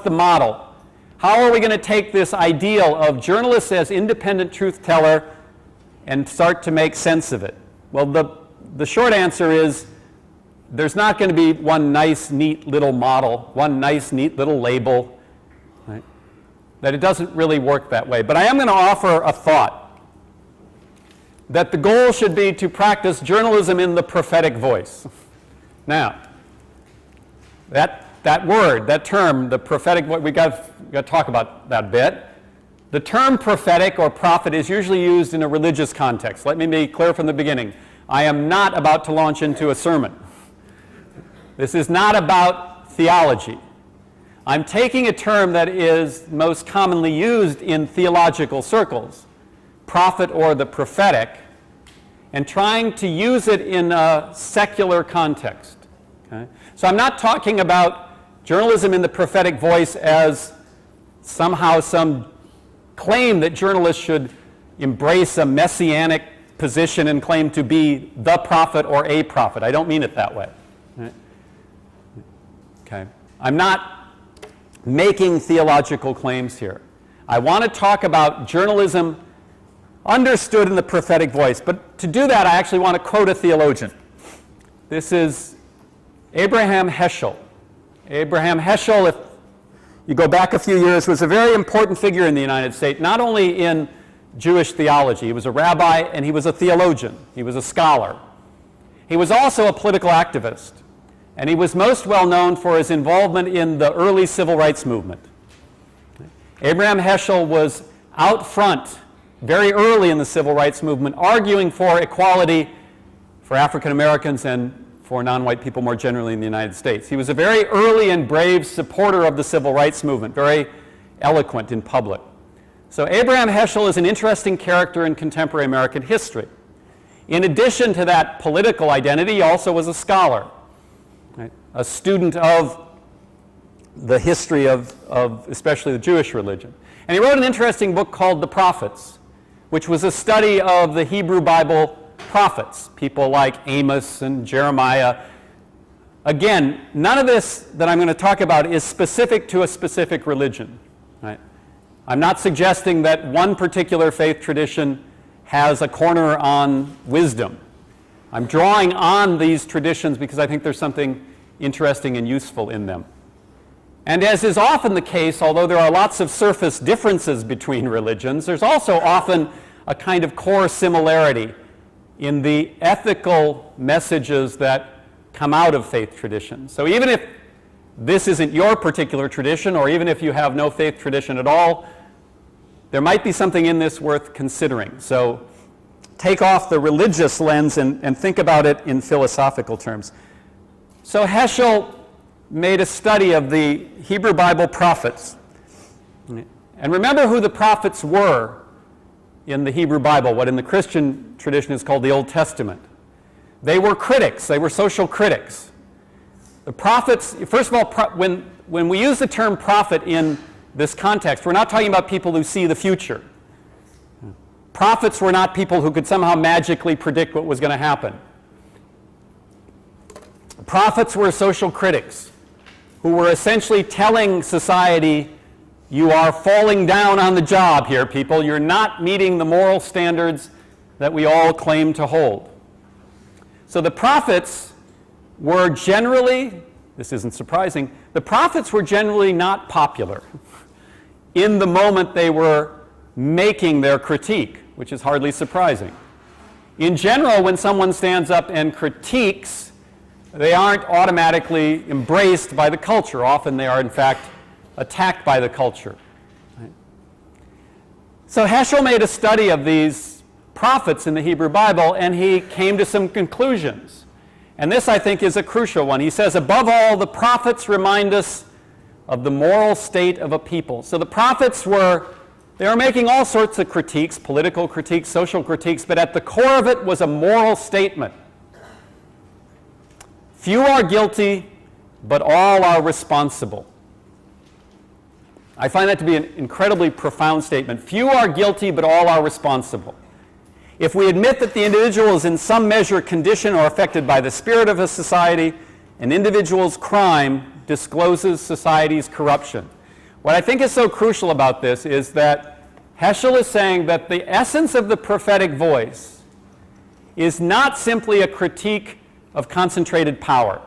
the model? How are we going to take this ideal of journalists as independent truth teller and start to make sense of it? Well, the short answer is there's not going to be one nice, neat little model, one nice, neat little label, right? That it doesn't really work that way. But I am going to offer a thought that the goal should be to practice journalism in the prophetic voice. Now, that word, that term, the prophetic, we got to talk about that a bit. The term prophetic or prophet is usually used in a religious context. Let me be clear from the beginning. I am not about to launch into a sermon. This is not about theology. I'm taking a term that is most commonly used in theological circles, prophet or the prophetic, and trying to use it in a secular context. Okay? So I'm not talking about journalism in the prophetic voice as somehow some claim that journalists should embrace a messianic position and claim to be the prophet or a prophet. I don't mean it that way. Right? Okay. I'm not making theological claims here. I want to talk about journalism understood in the prophetic voice. But to do that, I actually want to quote a theologian. This is Abraham Heschel. Abraham Heschel, if you go back a few years, was a very important figure in the United States, not only in Jewish theology. He was a rabbi and he was a theologian. He was a scholar. He was also a political activist. And he was most well known for his involvement in the early civil rights movement. Abraham Heschel was out front very early in the civil rights movement, arguing for equality for African Americans and for non-white people more generally in the United States. He was a very early and brave supporter of the civil rights movement, very eloquent in public. So Abraham Heschel is an interesting character in contemporary American history. In addition to that political identity, he also was a scholar, right? A student of the history of especially the Jewish religion. And he wrote an interesting book called The Prophets, which was a study of the Hebrew Bible prophets, people like Amos and Jeremiah. Again, none of this that I'm going to talk about is specific to a specific religion. Right? I'm not suggesting that one particular faith tradition has a corner on wisdom. I'm drawing on these traditions because I think there's something interesting and useful in them. And as is often the case, although there are lots of surface differences between religions, there's also often a kind of core similarity in the ethical messages that come out of faith traditions. So even if this isn't your particular tradition, or even if you have no faith tradition at all, there might be something in this worth considering. So take off the religious lens and think about it in philosophical terms. So Heschel made a study of the Hebrew Bible prophets. And remember who the prophets were in the Hebrew Bible, what in the Christian tradition is called the Old Testament. They were critics. They were social critics. The prophets, first of all, when we use the term prophet in this context, we're not talking about people who see the future. Prophets were not people who could somehow magically predict what was going to happen. Prophets were social critics who were essentially telling society, you are falling down on the job here, people. You're not meeting the moral standards that we all claim to hold. So the prophets were generally, this isn't surprising, the prophets were generally not popular in the moment they were making their critique, which is hardly surprising. In general, when someone stands up and critiques, they aren't automatically embraced by the culture. Often they are, in fact, attacked by the culture. Right? So Heschel made a study of these prophets in the Hebrew Bible, and he came to some conclusions. And this, I think, is a crucial one. He says, above all, the prophets remind us of the moral state of a people. So the prophets were making all sorts of critiques, political critiques, social critiques, but at the core of it was a moral statement. Few are guilty, but all are responsible. I find that to be an incredibly profound statement. Few are guilty, but all are responsible. If we admit that the individual is in some measure conditioned or affected by the spirit of a society, an individual's crime discloses society's corruption. What I think is so crucial about this is that Heschel is saying that the essence of the prophetic voice is not simply a critique of concentrated power.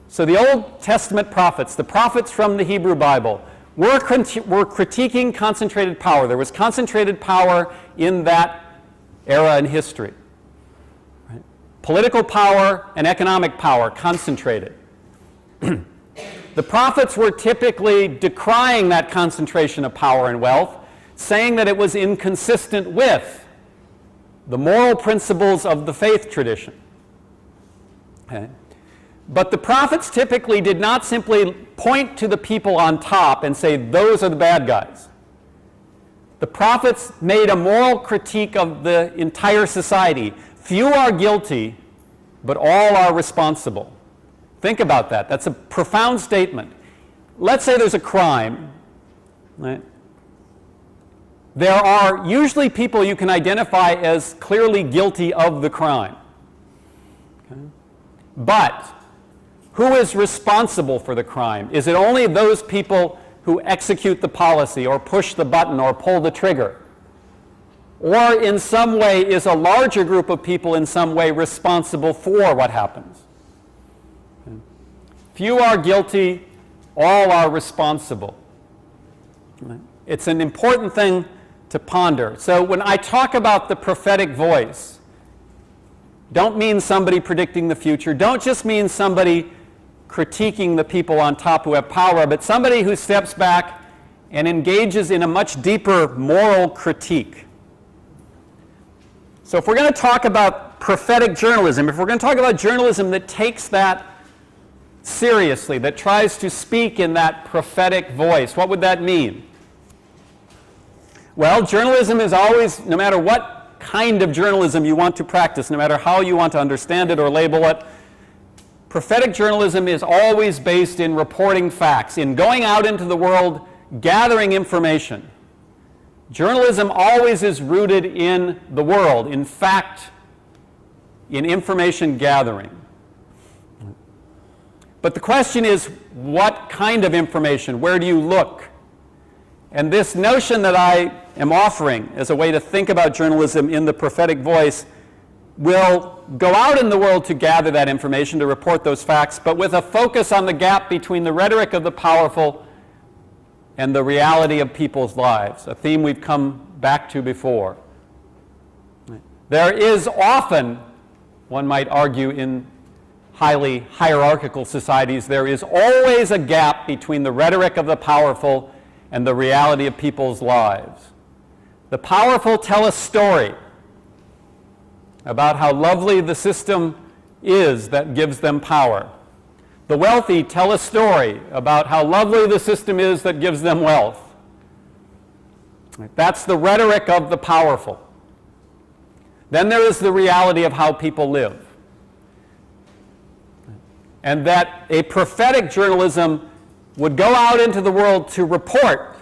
So the Old Testament prophets, the prophets from the Hebrew Bible, were critiquing concentrated power. There was concentrated power in that era in history. Right? Political power and economic power concentrated. The prophets were typically decrying that concentration of power and wealth, saying that it was inconsistent with the moral principles of the faith tradition. Okay? But the prophets typically did not simply point to the people on top and say, those are the bad guys. The prophets made a moral critique of the entire society. Few are guilty, but all are responsible. Think about that. That's a profound statement. Let's say there's a crime. Right? There are usually people you can identify as clearly guilty of the crime. Okay? But who is responsible for the crime? Is it only those people who execute the policy or push the button or pull the trigger? Or in some way is a larger group of people in some way responsible for what happens? Okay. Few are guilty, all are responsible. Right. It's an important thing to ponder. So when I talk about the prophetic voice, don't mean somebody predicting the future. Don't just mean somebody critiquing the people on top who have power, but somebody who steps back and engages in a much deeper moral critique. So if we're going to talk about prophetic journalism, if we're going to talk about journalism that takes that seriously, that tries to speak in that prophetic voice, what would that mean? Well, journalism is always, no matter what kind of journalism you want to practice, no matter how you want to understand it or label it, prophetic journalism is always based in reporting facts, in going out into the world, gathering information. Journalism always is rooted in the world, in fact, in information gathering. But the question is, what kind of information? Where do you look? And this notion that I am offering as a way to think about journalism in the prophetic voice will go out in the world to gather that information, to report those facts, but with a focus on the gap between the rhetoric of the powerful and the reality of people's lives, a theme we've come back to before. There is often, one might argue, in highly hierarchical societies, there is always a gap between the rhetoric of the powerful and the reality of people's lives. The powerful tell a story about how lovely the system is that gives them power. The wealthy tell a story about how lovely the system is that gives them wealth. That's the rhetoric of the powerful. Then there is the reality of how people live. And that a prophetic journalism would go out into the world to report,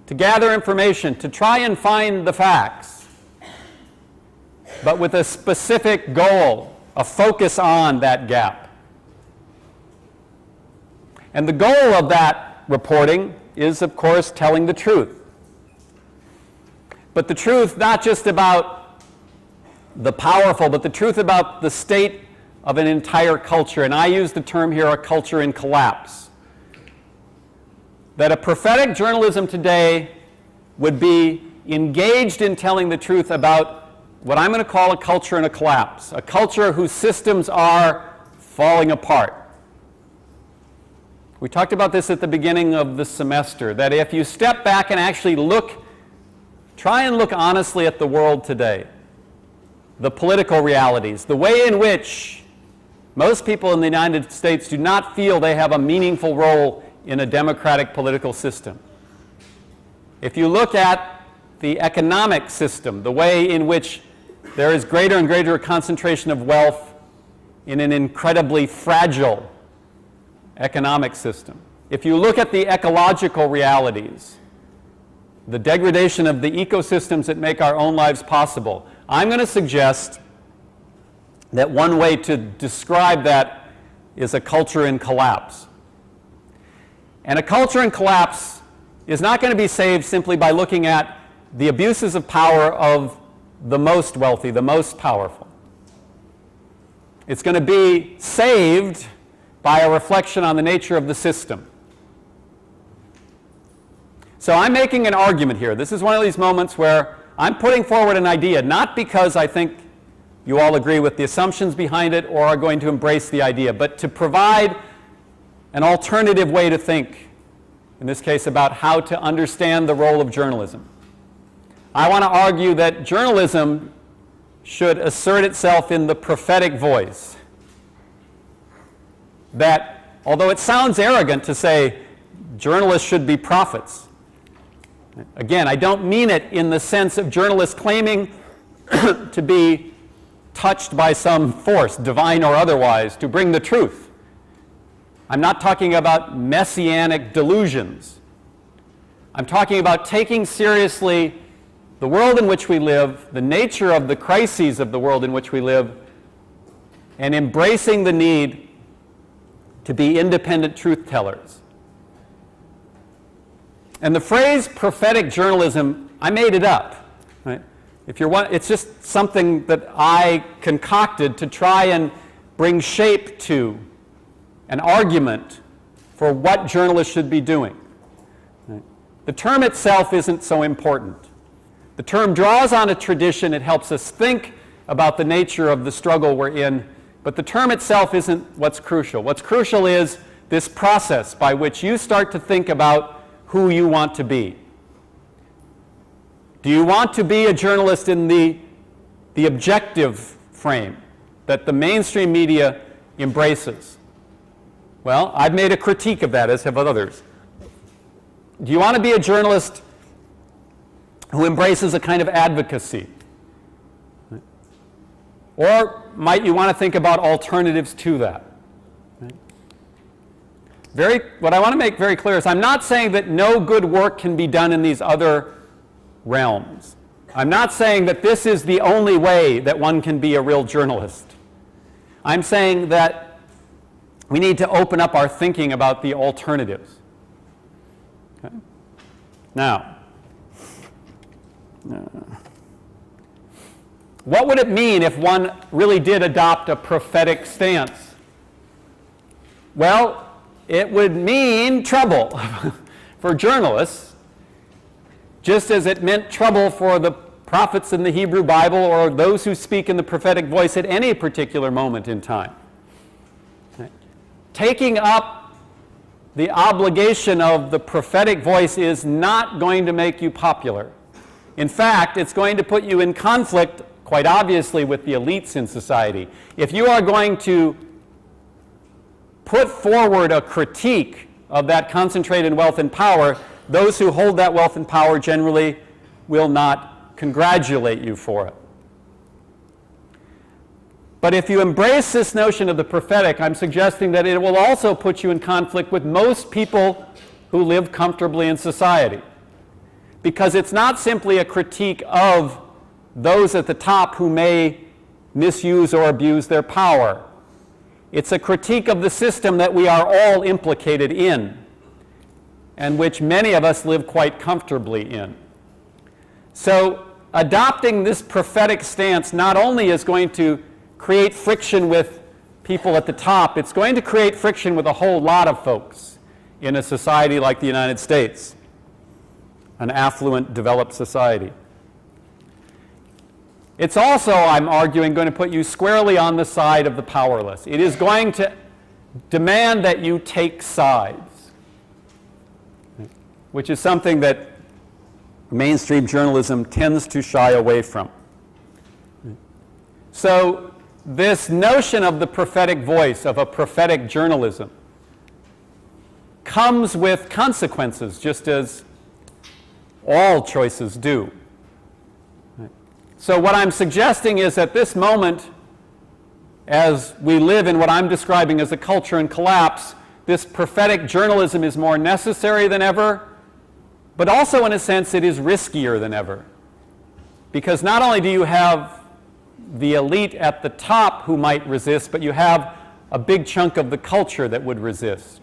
to gather information, to try and find the facts, but with a specific goal, a focus on that gap. And the goal of that reporting is, of course, telling the truth. But the truth not just about the powerful, but the truth about the state of an entire culture. And I use the term here, a culture in collapse. That a prophetic journalism today would be engaged in telling the truth about what I'm going to call a culture in a collapse, a culture whose systems are falling apart. We talked about this at the beginning of the semester, that if you step back and actually try and look honestly at the world today, the political realities, the way in which most people in the United States do not feel they have a meaningful role in a democratic political system. If you look at the economic system, the way in which there is greater and greater concentration of wealth in an incredibly fragile economic system. If you look at the ecological realities, the degradation of the ecosystems that make our own lives possible, I'm going to suggest that one way to describe that is a culture in collapse. And a culture in collapse is not going to be saved simply by looking at the abuses of power of the most wealthy, the most powerful. It's going to be saved by a reflection on the nature of the system. So I'm making an argument here. This is one of these moments where I'm putting forward an idea, not because I think you all agree with the assumptions behind it or are going to embrace the idea, but to provide an alternative way to think, in this case about how to understand the role of journalism. I want to argue that journalism should assert itself in the prophetic voice. That, although it sounds arrogant to say journalists should be prophets, again, I don't mean it in the sense of journalists claiming to be touched by some force, divine or otherwise, to bring the truth. I'm not talking about messianic delusions. I'm talking about taking seriously the world in which we live, the nature of the crises of the world in which we live, and embracing the need to be independent truth tellers. And the phrase prophetic journalism, I made it up. Right? It's just something that I concocted to try and bring shape to an argument for what journalists should be doing. Right? The term itself isn't so important. The term draws on a tradition. It helps us think about the nature of the struggle we're in. But the term itself isn't what's crucial. What's crucial is this process by which you start to think about who you want to be. Do you want to be a journalist in the objective frame that the mainstream media embraces? Well, I've made a critique of that, as have others. Do you want to be a journalist who embraces a kind of advocacy? Or might you want to think about alternatives to that? What I want to make very clear is I'm not saying that no good work can be done in these other realms. I'm not saying that this is the only way that one can be a real journalist. I'm saying that we need to open up our thinking about the alternatives. Okay? Now, what would it mean if one really did adopt a prophetic stance? Well, it would mean trouble for journalists, just as it meant trouble for the prophets in the Hebrew Bible or those who speak in the prophetic voice at any particular moment in time. Taking up the obligation of the prophetic voice is not going to make you popular. In fact, it's going to put you in conflict, quite obviously, with the elites in society. If you are going to put forward a critique of that concentrated wealth and power, those who hold that wealth and power generally will not congratulate you for it. But if you embrace this notion of the prophetic, I'm suggesting that it will also put you in conflict with most people who live comfortably in society. Because it's not simply a critique of those at the top who may misuse or abuse their power. It's a critique of the system that we are all implicated in, and which many of us live quite comfortably in. So adopting this prophetic stance not only is going to create friction with people at the top, it's going to create friction with a whole lot of folks in a society like the United States, an affluent, developed society. It's also, I'm arguing, going to put you squarely on the side of the powerless. It is going to demand that you take sides, which is something that mainstream journalism tends to shy away from. So this notion of the prophetic voice, of a prophetic journalism, comes with consequences, just as all choices do. So what I'm suggesting is at this moment, as we live in what I'm describing as a culture in collapse, this prophetic journalism is more necessary than ever, but also in a sense it is riskier than ever. Because not only do you have the elite at the top who might resist, but you have a big chunk of the culture that would resist.